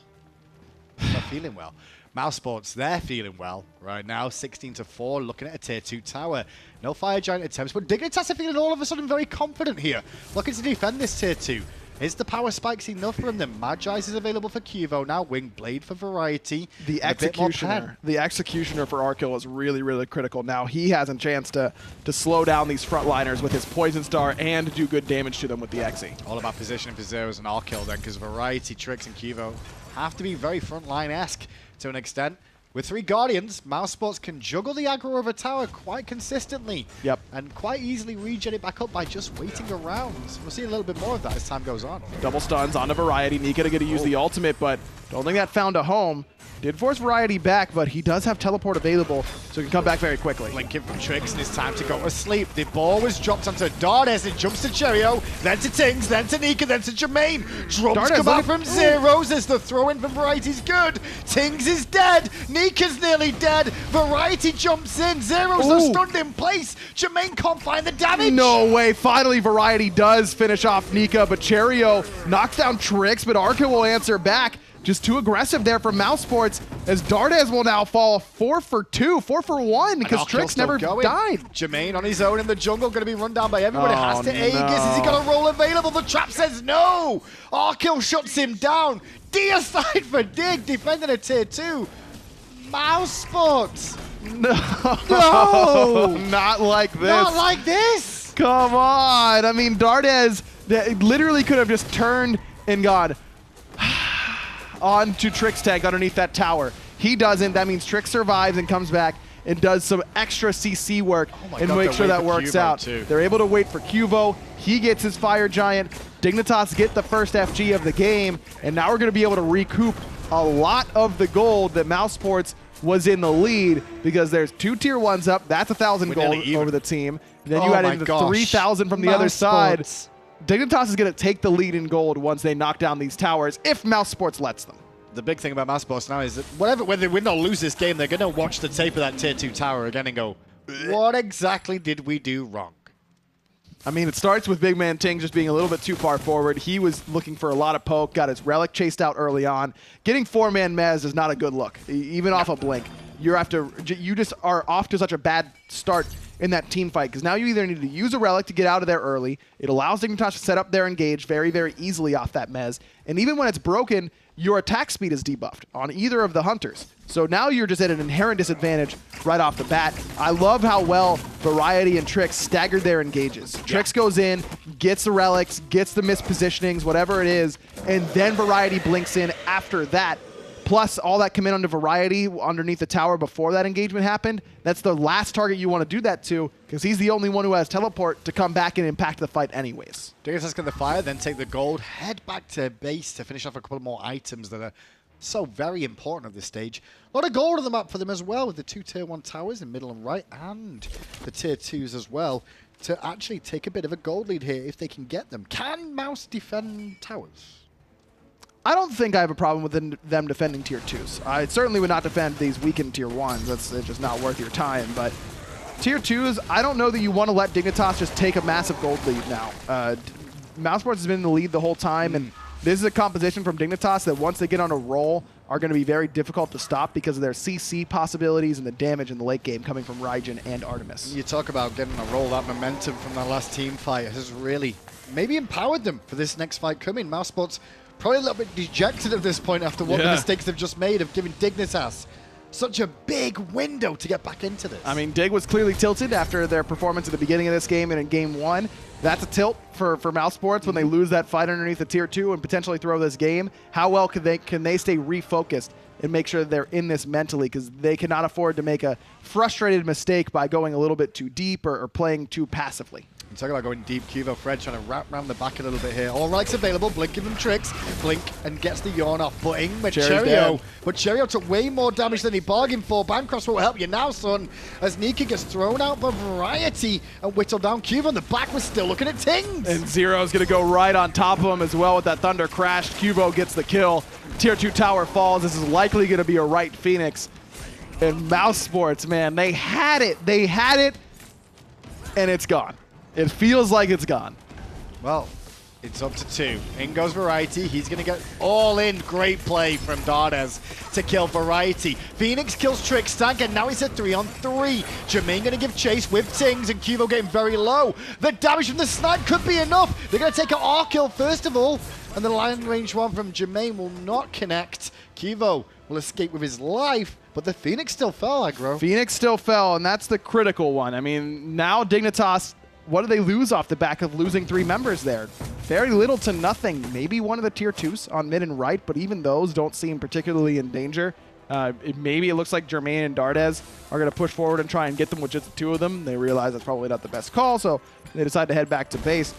I'm not feeling well. Mousesports, they're feeling well right now. 16-4, looking at a tier 2 tower. No Fire Giant attempts, but Dignitas are feeling all of a sudden very confident here. Looking to defend this tier 2. Is the power spikes enough for them? Magi's is available for Kuvo now. Winged Blade for Variety. The Executioner for Arkkyl is really, really critical. Now he has a chance to slow down these frontliners with his Poison Star and do good damage to them with the Exe. All about positioning for Zyrhoes and Arkkyl then, because Variety, Trix, and Kuvo have to be very frontline-esque to an extent. With 3 Guardians, Mousesports can juggle the aggro of a tower quite consistently. Yep. And quite easily regen it back up by just waiting around. We'll see a little bit more of that as time goes on. Double stuns onto Variety. Nika to get to use the ultimate, but don't think that found a home. Did force Variety back, but he does have teleport available, so he can come back very quickly. Blinking from Trix, and it's time to go to sleep. The ball was dropped onto Dardez, and jumps to Cherryo, then to Tingz, then to Nika, then to Jermain. Drums come out from Zyrhoes as the throw-in from Variety's good. Tingz is dead. Nika's nearly dead. Variety jumps in. Zyrhoes are stunned in place. Jermain can't find the damage. No way. Finally, Variety does finish off Nika, but Cherryo knocks down Trix, but Arkkyl will answer back. Just too aggressive there from Mousesports, as Dardez will now fall 4 for 2, 4 for 1, because Trix never died. Jermain on his own in the jungle, going to be run down by everybody. Has to Aegis. Has he got a roll available? The trap says no. Arkkyl shuts him down. Deicide for Dig, defending a tier 2. Mousesports. No. Not like this. Not like this. Come on. I mean, Dardez literally could have just turned and gone on to Trixtank underneath that tower. He doesn't. That means Trix survives and comes back and does some extra CC work and make sure that works out. They're able to wait for Qvo. He gets his Fire Giant. Dignitas get the first FG of the game, and now we're going to be able to recoup a lot of the gold that Mousesports was in the lead, because there's 2 tier 1s up. That's 1,000 gold over the team. And then you add in the 3,000 from the other side. Dignitas is going to take the lead in gold once they knock down these towers, if Mousesports lets them. The big thing about Mousesports now is that whether they win or lose this game, they're going to watch the tape of that tier 2 tower again and go, what exactly did we do wrong? I mean, it starts with BigManTingz just being a little bit too far forward. He was looking for a lot of poke, got his relic chased out early on. Getting 4-man mez is not a good look, even off a blink. You just are off to such a bad start in that team fight, because now you either need to use a relic to get out of there early. It allows Dignitas to set up their engage very, very easily off that mez. And even when it's broken, your attack speed is debuffed on either of the hunters. So now you're just at an inherent disadvantage right off the bat. I love how well Variety and Trix staggered their engages. Trix goes in, gets the relics, gets the mispositionings, whatever it is, and then Variety blinks in after that. Plus, all that come in onto Variety underneath the tower before that engagement happened. That's the last target you want to do that to, because he's the only one who has teleport to come back and impact the fight anyways. Dignitas get the fire, then take the gold, head back to base to finish off a couple more items that are so very important at this stage. A lot of gold on the map for them as well, with the 2 tier 1 towers in middle and right, and the tier 2s as well, to actually take a bit of a gold lead here if they can get them. Can Mouse defend towers? I don't think I have a problem with them defending tier 2s. I certainly would not defend these weakened tier 1s. That's just not worth your time. But tier 2s, I don't know that you want to let Dignitas just take a massive gold lead now. Mousesports has been in the lead the whole time, and this is a composition from Dignitas that once they get on a roll are going to be very difficult to stop because of their CC possibilities and the damage in the late game coming from Raijin and Artemis. You talk about getting a roll, that momentum from that last team fight has really maybe empowered them for this next fight coming. Mousesports probably a little bit dejected at this point after what the mistakes they've just made of giving Dignitas such a big window to get back into this. I mean, Dig was clearly tilted after their performance at the beginning of this game and in game 1. That's a tilt for Mousesports when they lose that fight underneath the tier 2 and potentially throw this game. How well can they stay refocused and make sure they're in this mentally, because they cannot afford to make a frustrated mistake by going a little bit too deep or playing too passively. I'm talking about going deep. QvoFred trying to wrap around the back a little bit here. All relics available. Blinking from Trix. Blink and gets the yawn off footing. But Cherryo took way more damage than he bargained for. Bancross won't help you now, son. As Nika gets thrown out by Variety and whittled down. Qvo on the back was still looking at Tingz. And Zyrhoes going to go right on top of him as well with that Thunder Crash. Qvo gets the kill. Tier 2 tower falls. This is likely going to be a right Phoenix. And Mousesports, man, they had it. They had it, and it's gone. It feels like it's gone. Well, it's up to 2. In goes Variety. He's going to get all in. Great play from Dardez to kill Variety. Phoenix kills Trixtank, and now he's at 3-on-3. Jermain going to give chase with Tingz, and Qvo getting very low. The damage from the snipe could be enough. They're going to take an Arkkyl first of all, and the line range one from Jermain will not connect. Qvo will escape with his life, but the Phoenix still fell, aggro. Phoenix still fell, and that's the critical one. I mean, now Dignitas, what do they lose off the back of losing 3 members there? Very little to nothing. Maybe one of the tier 2s on mid and right, but even those don't seem particularly in danger. Maybe it looks like Jermain and Dardez are going to push forward and try and get them with just the 2 of them. They realize that's probably not the best call, so they decide to head back to base.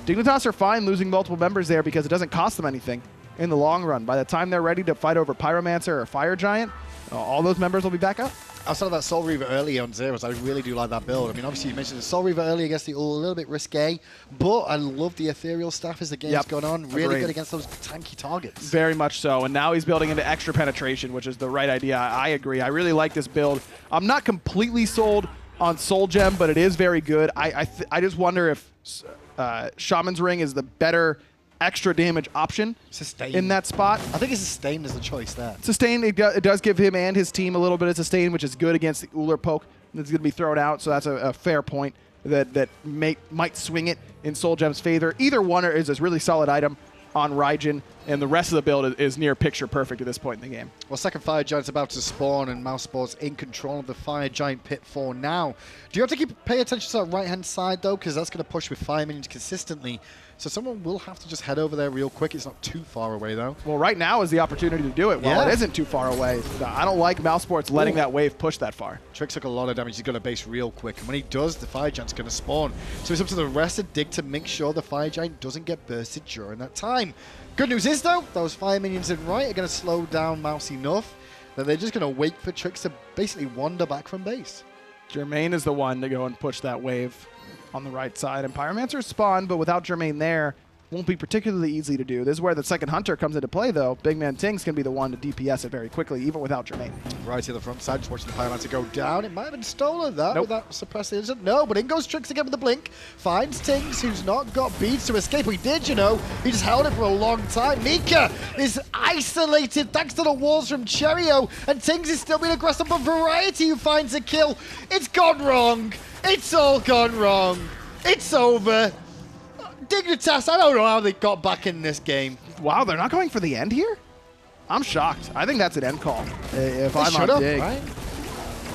Dignitas are fine losing multiple members there because it doesn't cost them anything. in the long run. By the time they're ready to fight over Pyromancer or Fire Giant, all those members will be back up. Outside of that Soul Reaver early on Zyrhoes, I really do like that build. I mean, obviously you mentioned the Soul Reaver early against the Ullr, a little bit risque, but I love the Ethereal Staff as the game's gone on. Really good against those tanky targets. Very much so, and now he's building into extra penetration, which is the right idea. I agree. I really like this build. I'm not completely sold on Soul Gem, but it is very good. I just wonder if Shaman's Ring is the better extra damage option in that spot. I think Sustain is the choice there. Sustain, it does give him and his team a little bit of sustain, which is good against the Ullr poke that's going to be thrown out, so that's a fair point that might swing it in Soul Gem's favor. Either one is a really solid item on Raijin, and the rest of the build is near picture perfect at this point in the game. Well, second Fire Giant's about to spawn, and Mousesports in control of the Fire Giant pit for now. Do you have to pay attention to that right-hand side, though? Because that's going to push with Fire Minions consistently. So someone will have to just head over there real quick. It's not too far away, though. Well, right now is the opportunity to do it while it isn't too far away. I don't like Mousesports letting that wave push that far. Trix took a lot of damage. He's going to base real quick. And when he does, the Fire Giant's going to spawn. So it's up to the rest of Dig to make sure the Fire Giant doesn't get bursted during that time. Good news is, though, those Fire Minions in right are going to slow down Mouse enough that they're just going to wait for Trix to basically wander back from base. Jermain is the one to go and push that wave on the right side. And Pyromancer spawn, but without Jermain there, won't be particularly easy to do. This is where the second Hunter comes into play, though. BigManTingz can be the one to DPS it very quickly, even without Jermain. Right to the front side, just watching the Pyromancer go down. It might have been stolen, that, without suppressing it. No, but in goes Trix again with the blink. Finds Tingz, who's not got beads to escape. He did, you know. He just held it for a long time. Nika is isolated thanks to the walls from Cherryo, and Tingz is still being aggressive, but Variety who finds a kill. It's gone wrong. It's all gone wrong. It's over. Dignitas, I don't know how they got back in this game. Wow, they're not going for the end here? I'm shocked. I think that's an end call. If I'm on Dig. Right?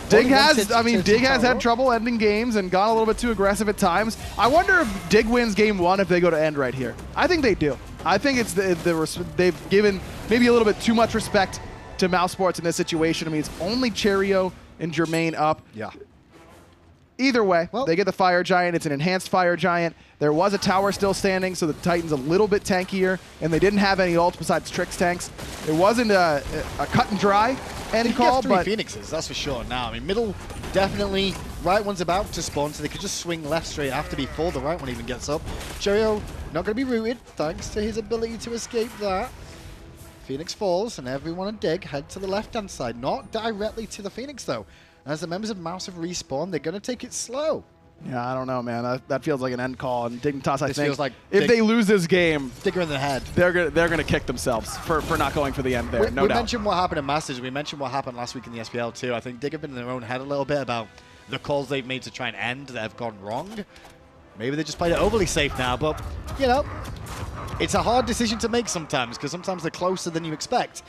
Dig has had trouble ending games and gone a little bit too aggressive at times. I wonder if Dig wins game one if they go to end right here. I think they do. I think it's they've given maybe a little bit too much respect to Mousesports in this situation. I mean, it's only Cherryo and Jermain up. Yeah. Either way, they get the Fire Giant. It's an enhanced Fire Giant. There was a tower still standing, so the Titan's a little bit tankier, and they didn't have any ults besides Trixtanks. It wasn't a cut and dry end call, but Phoenixes, that's for sure. Now, I mean, middle definitely. Right one's about to spawn, so they could just swing left straight after before the right one even gets up. Cherryo not going to be rooted, thanks to his ability to escape that. Phoenix falls, and everyone on Dig head to the left-hand side, not directly to the Phoenix though. As the members of Mouse have respawned, they're going to take it slow. Yeah, I don't know, man. That feels like an end call. And Dignitas, I think, feels like if they lose this game, Digger in the head. They're gonna kick themselves for not going for the end there. We mentioned what happened in Masters. We mentioned what happened last week in the SPL too. I think Dig have been in their own head a little bit about the calls they've made to try and end that have gone wrong. Maybe they just played it overly safe now, but you know, it's a hard decision to make sometimes because sometimes they're closer than you expect.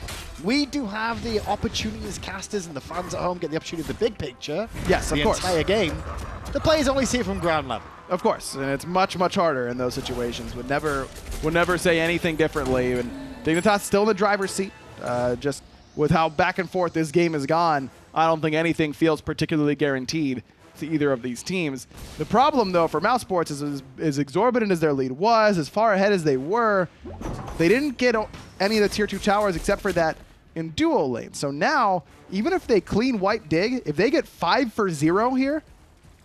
We do have the opportunity as casters and the fans at home get the opportunity of the big picture. Yes, of course. The entire game. The players only see it from ground level. Of course, and it's much, much harder in those situations. Would never say anything differently. And Dignitas still in the driver's seat. Just with how back and forth this game has gone, I don't think anything feels particularly guaranteed to either of these teams. The problem, though, for Mousesports is as exorbitant as their lead was, as far ahead as they were, they didn't get any of the Tier 2 towers except for that in duo lane. So now, even if they clean white Dig, if they get 5 for 0 here,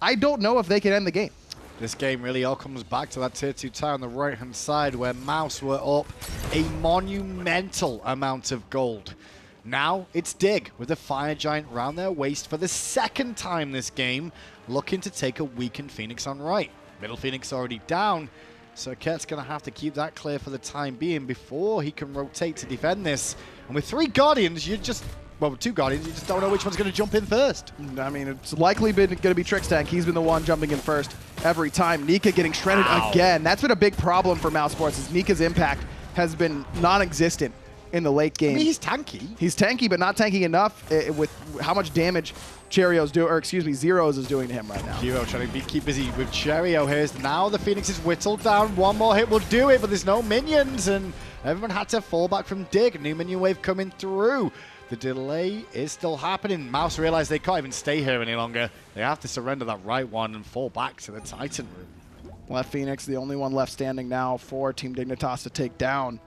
I don't know if they can end the game. This game really all comes back to that Tier 2 tower on the right-hand side where Mouse were up a monumental amount of gold. Now it's Dig with the Fire Giant round their waist for the second time this game, looking to take a weakened Phoenix on right. Middle Phoenix already down. Serqet's going to have to keep that clear for the time being before he can rotate to defend this. And with 3 Guardians, you just... Well, with 2 Guardians, you just don't know which one's going to jump in first. I mean, it's likely going to be Trixtank. He's been the one jumping in first every time. Nika getting shredded again. That's been a big problem for Mousesports, is Nika's impact has been non-existent in the late game. I mean, he's tanky. He's tanky, but not tanky enough with how much damage Zyrhoes is doing to him right now. Qvo trying to keep busy with Cherryo here. Now the Phoenix is whittled down. One more hit will do it, but there's no minions, and everyone had to fall back from Dig. New minion wave coming through. The delay is still happening. Mouse realized they can't even stay here any longer. They have to surrender that right one and fall back to the Titan room. Left Phoenix, the only one left standing now for Team Dignitas to take down.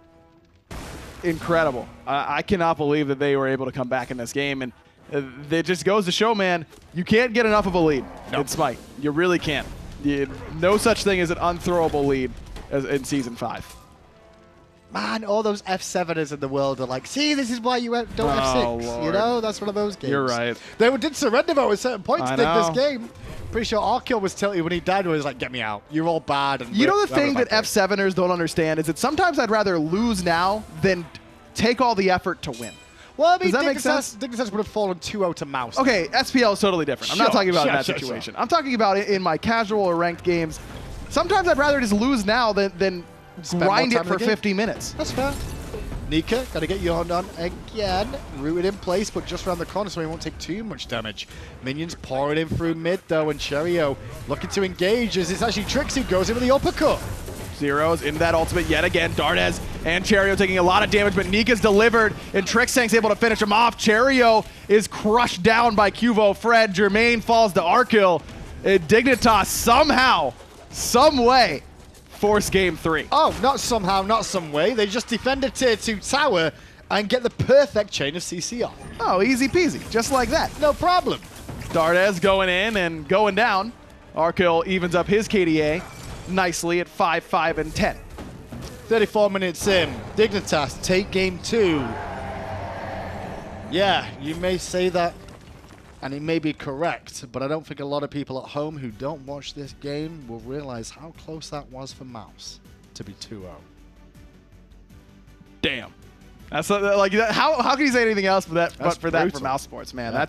incredible. I cannot believe that they were able to come back in this game, and it just goes to show, man, you can't get enough of a lead in Smite. You really can't. No such thing as an unthrowable lead in Season 5. Man, all those F7ers in the world are like, see, this is why you don't F6. Lord. You know, that's one of those games. You're right. They did surrender, though, at certain points in this know. game. Pretty sure Arkkyl was telling you when he died, he was like, get me out. You're all bad. And You know the thing that F7ers don't understand is that sometimes I'd rather lose now than take all the effort to win. Well, I mean, Does that make sense? Dignitas would have fallen 2-0 to Mouse. Okay, SPL is totally different. I'm not Sure, talking about sure, that sure, situation. I'm talking about it in my casual or ranked games. Sometimes I'd rather just lose now than Spend grind more it time for in the game. 50 minutes. That's fair. Nika, got to get your hand on again. Rooted in place, but just around the corner so he won't take too much damage. Minions pouring in through mid, though, and Cherryo looking to engage as it's actually Trix who goes in with the uppercut. Zyrhoes in that ultimate yet again. Dardez and Cherryo taking a lot of damage, but Nika's delivered, and Trixtank's able to finish him off. Cherryo is crushed down by QvoFred. Jermain falls to Arkkyl. Dignitas somehow, some way, force game 3. Oh, not somehow, not some way. They just defend a tier 2 tower and get the perfect chain of CC off. Oh, easy peasy, just like that. No problem. Dardez going in and going down. Arkkyl evens up his KDA nicely at 5, 5, and 10. 34 minutes in. Dignitas take game 2. Yeah, you may say that, and it may be correct, but I don't think a lot of people at home who don't watch this game will realize how close that was for Mouse to be 2-0. Damn. That's like how can you say anything else but that? That's But for that, for brutal. Mousesports, man, Yeah.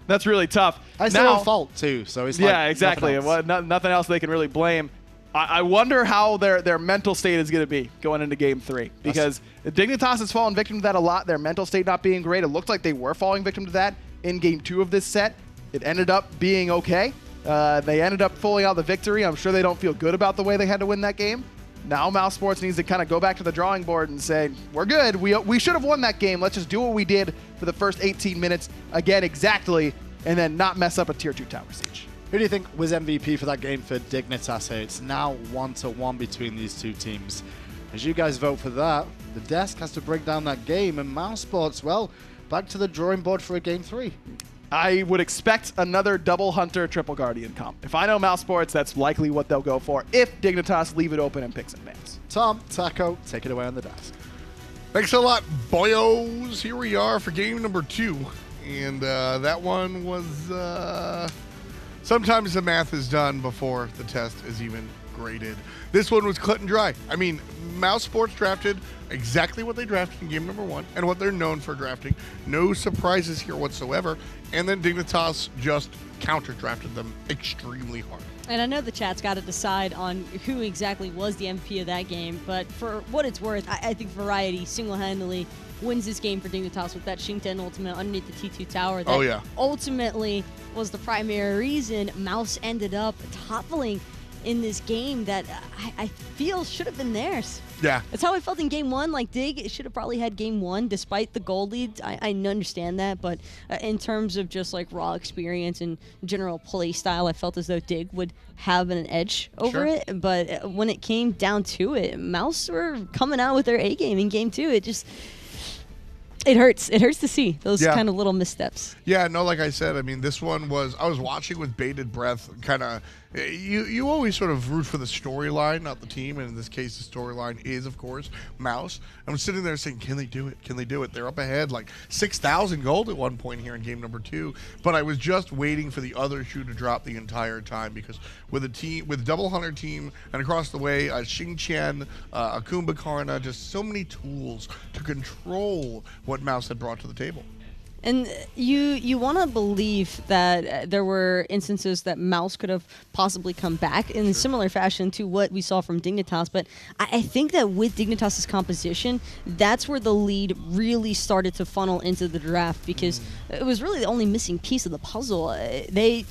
that's really tough. It's Now- their own fault too, so it's like Yeah, exactly. nothing else. Well, nothing else they can really blame. I wonder how their mental state is going to be going into game 3, because Dignitas has fallen victim to that a lot. Their mental state not being great. It looked like they were falling victim to that in game 2 of this set. It ended up being okay. They ended up pulling out the victory. I'm sure they don't feel good about the way they had to win that game. Now Mousesports needs to kind of go back to the drawing board and say, we're good. We should have won that game. Let's just do what we did for the first 18 minutes again exactly, and then not mess up a tier 2 tower siege. Who do you think was MVP for that game for Dignitas here? It's now 1-1 between these two teams. As you guys vote for that, the desk has to break down that game, and Mousesports, well, back to the drawing board for a game 3. I would expect another double Hunter, triple Guardian comp. If I know Mousesports, that's likely what they'll go for if Dignitas leave it open and picks advance. Tom, Taco, take it away on the desk. Thanks a lot, boyos. Here we are for game number 2. And that one was... sometimes the math is done before the test is even graded. This one was cut and dry. I mean, Mousesports drafted exactly what they drafted in game number 1 and what they're known for drafting. No surprises here whatsoever. And then Dignitas just counter-drafted them extremely hard. And I know the chat's got to decide on who exactly was the MVP of that game, but for what it's worth, I think Variety single-handedly wins this game for Dignitas with that Xing 10 ultimate underneath the T2 tower that ultimately was the primary reason Mouse ended up toppling in this game that I feel should have been theirs. Yeah. That's how I felt in game 1. Like, Dig should have probably had game 1 despite the gold lead. I understand that, but in terms of just like raw experience and general play style, I felt as though Dig would have an edge over it. But when it came down to it, Mouse were coming out with their A game in game 2. It hurts. It hurts to see those kind of little missteps. Yeah, no, like I said, I mean, this one was, I was watching with bated breath, kind of, you always sort of root for the storyline, not the team, and in this case, the storyline is, of course, Mouse. I'm sitting there saying, can they do it? Can they do it? They're up ahead, like 6,000 gold at one point here in game number 2, but I was just waiting for the other shoe to drop the entire time, because with a team, with double Hunter team, and across the way, a Xing, a Kumbhakarna, just so many tools to control what Mouse had brought to the table. And you want to believe that there were instances that Mouse could have possibly come back in similar fashion to what we saw from Dignitas, but I think that with Dignitas' composition, that's where the lead really started to funnel into the draft, because it was really the only missing piece of the puzzle. They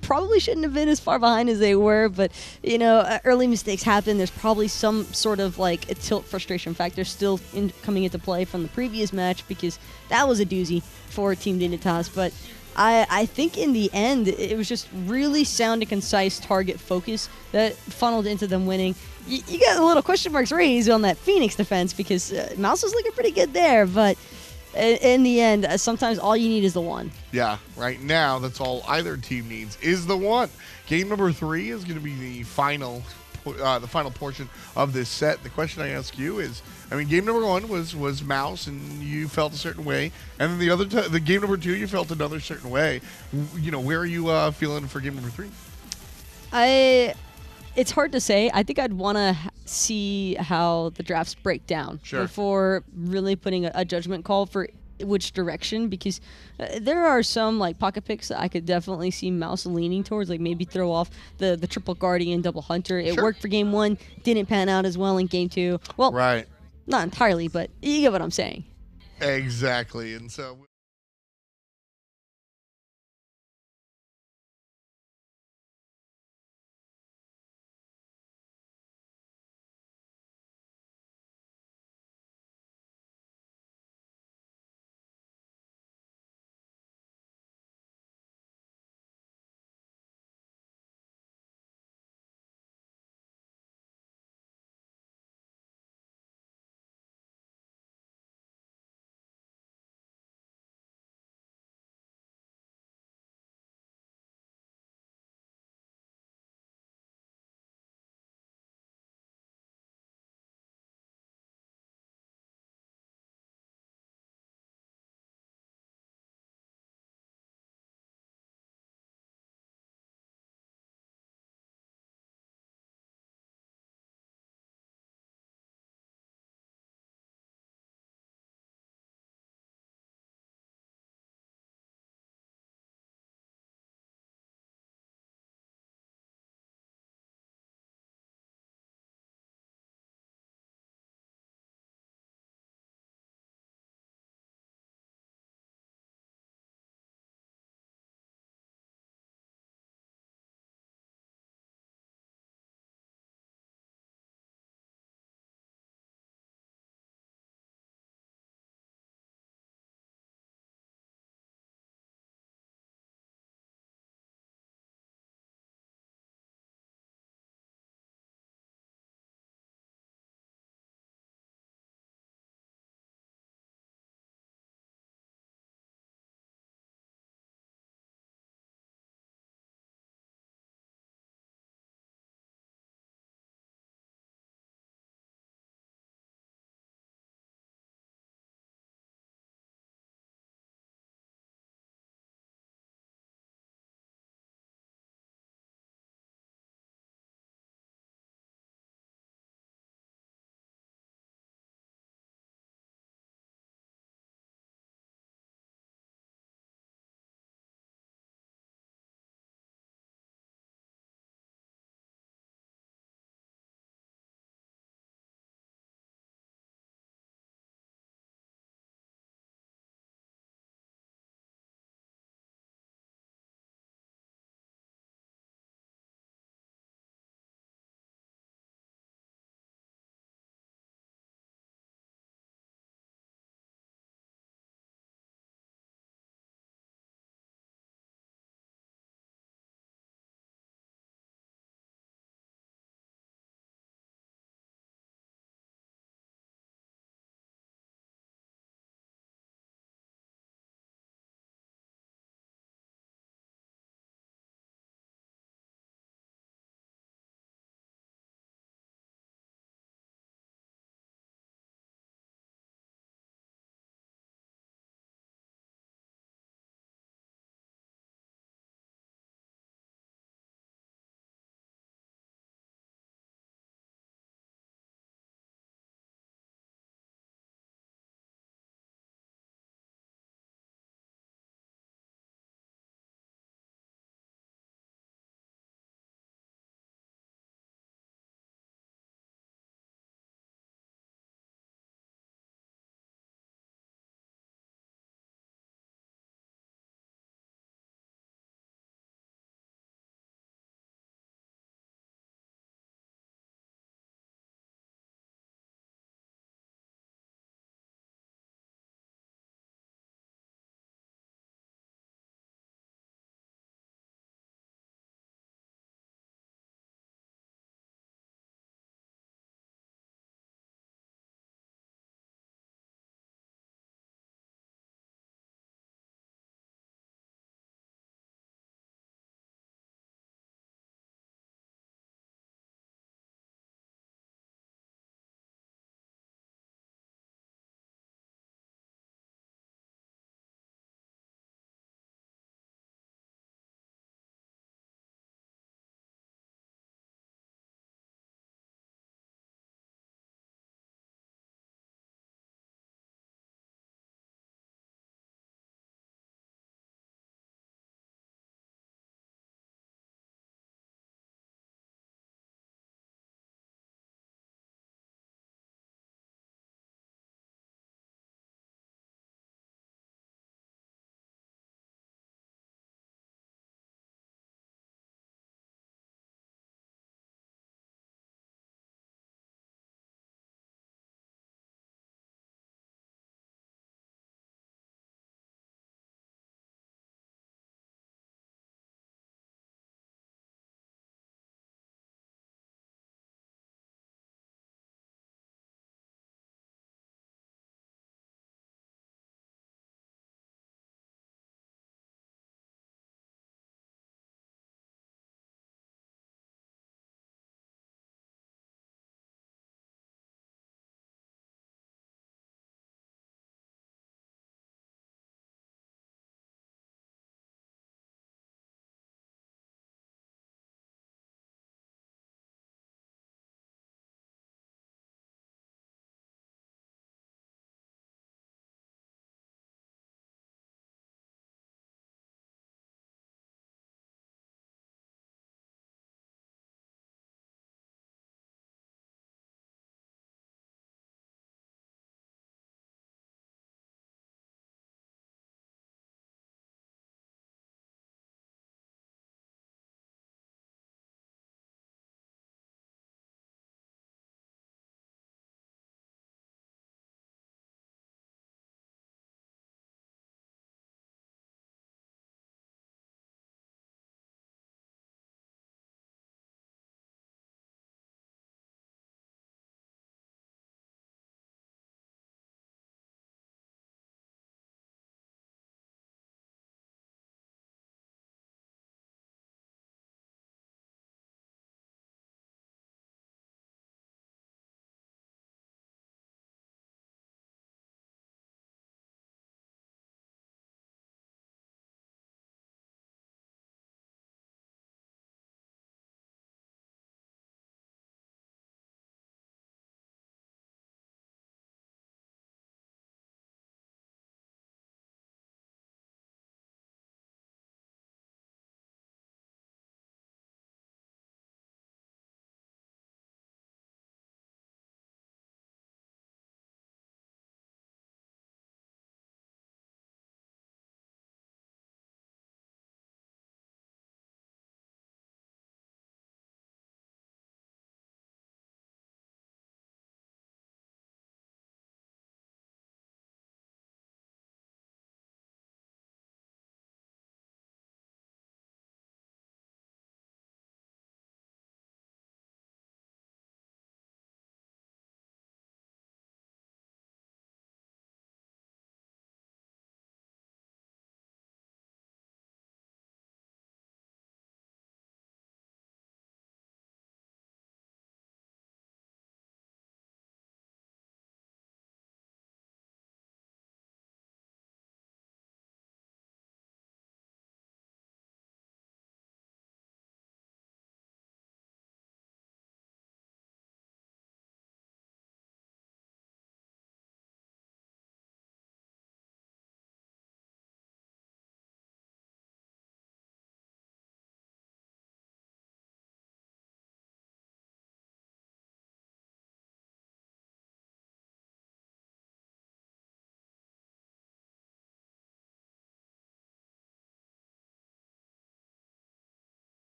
probably shouldn't have been as far behind as they were, but you know, early mistakes happen. There's probably some sort of like a tilt frustration factor still coming into play from the previous match, because that was a doozy for Team Dignitas. But I think in the end, it was just really sound and concise target focus that funneled into them winning. You got a little question marks raised on that Phoenix defense because Mouse was looking pretty good there, but in the end, sometimes all you need is the one. Yeah, right now, that's all either team needs is the one. Game number 3 is going to be the final portion of this set. The question I ask you is, I mean, game number 1 was Mouse, and you felt a certain way, and then the game number 2, you felt another certain way. You know, where are you feeling for game number 3? It's hard to say. I think I'd want to see how the drafts break down before really putting a judgment call for which direction, because there are some like pocket picks that I could definitely see Mouse leaning towards, like maybe throw off the triple Guardian, double Hunter. It worked for game 1, didn't pan out as well in game 2. Well, not entirely, but you get what I'm saying. Exactly, and so